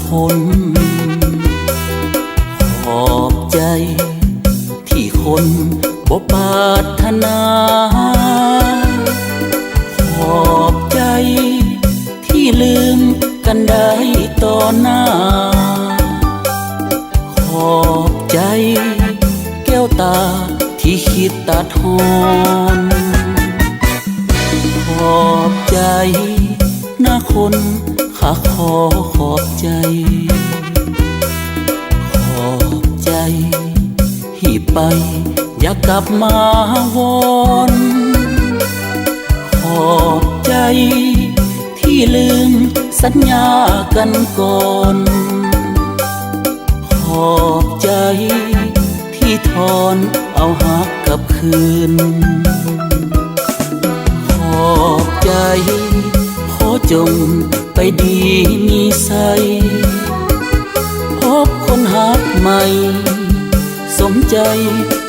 ผลขอบใจที่คนบ่ปรารถนาขอบใจที่ลืมกันได้ต่อหน้าขอบใจแก้วตาที่คิดตัดหอนขอบใจนะคนข้าขอบใจขอบใจที่ไปอยากกลับมาวอนขอบใจที่ลืมสัญญากันก่อนขอบใจที่ทอนเอาหักกลับคืนขอบใจขอจงไปดีมีใสพบคนหักใหม่สมใจ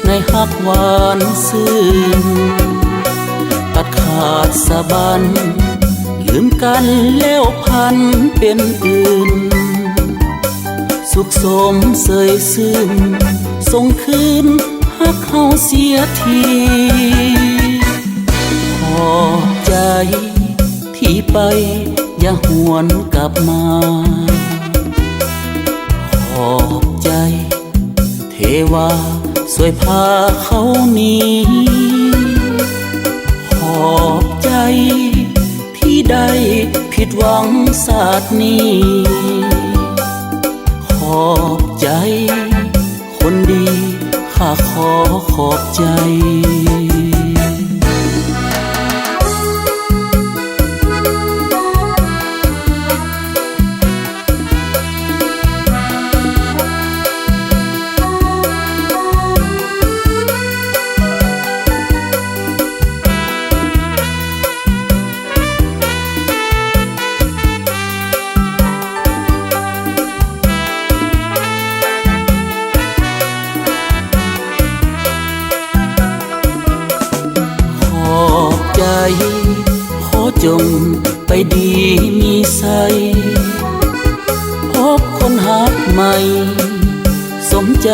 ในหักหวานซื่นตัดขาดสะบันลืมกันแล้วพันเป็นอื่นสุขสมเสยซึ้งส่งคืนหักเขาเสียทีขอบใจที่ไปอย่าหวนกลับมาขอบใจเทวาสวยพาเขาหนีขอบใจที่ได้ผิดหวังศาสตร์นี้ขอบใจคนดีข้าขอบใจขอจงไปดีมีใสพบคนหักใหม่สมใจ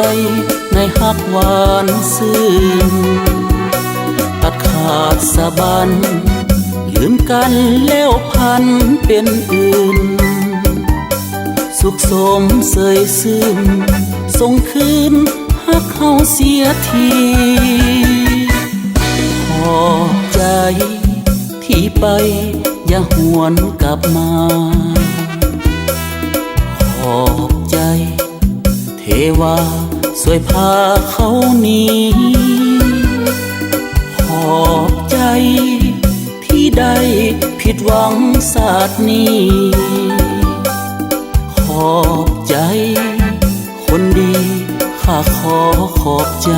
ในหักหวานซื่นตัดขาดสะบันลืมกันแล้วพันเป็นอื่นสุขสมเสยซึ้งส่งคืนหักเขาเสียทีขอบใจที่ไปอย่าหวนกลับมาขอบใจเทวาสวยพาเขาหนีขอบใจที่ได้ผิดหวังศาสตร์นี้ขอบใจคนดีข้าขอบใจ